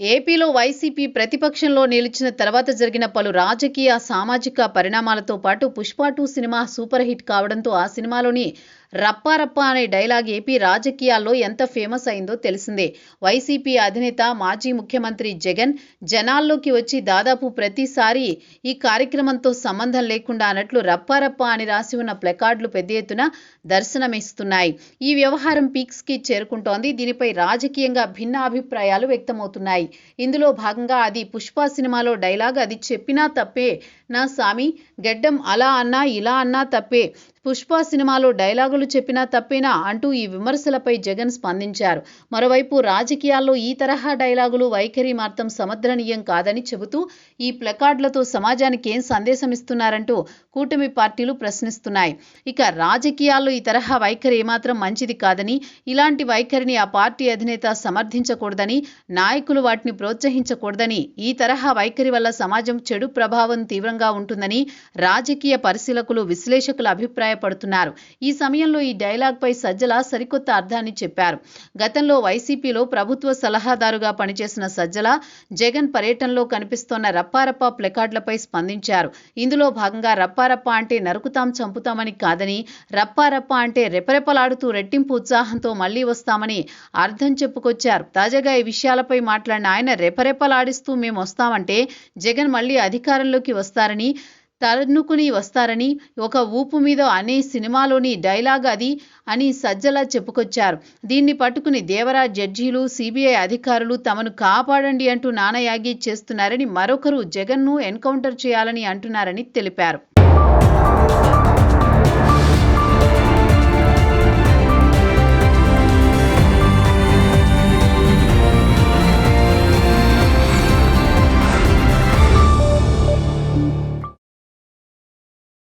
ఏపీలో వైసీపీ ప్రతిపక్షంలో నిలిచిన తర్వాత జరిగిన పలు రాజకీయ, సామాజిక పరిణామాలతో పాటు 'పుష్ప 2' సినిమా సూపర్ హిట్ కావడంతో ఆ సినిమాలోని 'రప్పా రప్పా' అనే డైలాగ్ ఏపీ రాజకీయాల్లో ఎంత ఫేమస్ అయిందో తెలిసిందే. వైసీపీ అధినేత, మాజీ ముఖ్యమంత్రి జగన్ జనాల్లోకి వచ్చి దాదాపు ప్రతిసారి ఈ కార్యక్రమంతో సంబంధం లేకుండా అన్నట్లు 'రప్పా రప్పా' అని రాసి ఉన్న ప్లకార్డులు పెద్ద ఎత్తున దర్శనమిస్తున్నాయి. ఈ వ్యవహారం పీక్స్కి చేరుకుంటోంది. దీనిపై రాజకీయంగా భిన్న అభిప్రాయాలు వ్యక్తమవుతున్నాయి. ఇందులో భాగంగా అది 'పుష్ప' సినిమాలో డైలాగ్. అది చెప్పినా తప్పే నా సామి, గెడ్డం అలా అన్నా ఇలా అన్నా తప్పే, 'పుష్ప' సినిమాలో డైలాగులు చెప్పినా తప్పేనా అంటూ ఈ విమర్శలపై జగన్ స్పందించారు. మరోవైపు రాజకీయాల్లో ఈ తరహా డైలాగులు, వైఖరి మాత్రం సమర్థనీయం కాదని చెబుతూ ఈ ప్లకార్డులతో సమాజానికి ఏం సందేశం ఇస్తున్నారంటూ కూటమి పార్టీలు ప్రశ్నిస్తున్నాయి. ఇక రాజకీయాల్లో ఈ తరహా వైఖరి ఏమాత్రం మంచిది కాదని, ఇలాంటి వైఖరిని ఆ పార్టీ అధినేత సమర్థించకూడదని, నాయకులు వాటిని ప్రోత్సహించకూడదని, ఈ తరహా వైఖరి వల్ల సమాజం చెడు ప్రభావం తీవ్రంగా ఉంటుందని రాజకీయ పరిశీలకులు, విశ్లేషకులు అభిప్రాయపడుతున్నారు. ఈ సమయంలో ఈ డైలాగ్పై సజ్జల సరికొత్త అర్థాన్ని చెప్పారు. గతంలో వైసీపీలో ప్రభుత్వ సలహాదారుగా పనిచేసిన సజ్జల జగన్ పర్యటనలో కనిపిస్తోన్న రప్పారప్ప ప్లకార్డులపై స్పందించారు. ఇందులో భాగంగా రప్పారప్ప అంటే నరుకుతాం, చంపుతామని కాదని, రప్పారప్ప అంటే రెపరెపలాడుతూ రెట్టింపు ఉత్సాహంతో మళ్లీ వస్తామని అర్థం చెప్పుకొచ్చారు. తాజాగా ఈ విషయాలపై మాట్లాడిన ఆయన రెపరెపలాడిస్తూ మేమొస్తామంటే జగన్ మళ్లీ అధికారంలోకి వస్తారని, తన్నుకుని వస్తారని, ఒక ఊపు మీద అనే సినిమాలోని డైలాగ్ అది అని సజ్జల చెప్పుకొచ్చారు. దీన్ని పట్టుకుని దేవరా జడ్జీలు, సిబిఐ అధికారులు తమను కాపాడండి అంటూ నానయాగి చేస్తున్నారని, మరొకరు జగన్ను ఎన్కౌంటర్ చేయాలని అంటున్నారని తెలిపారు.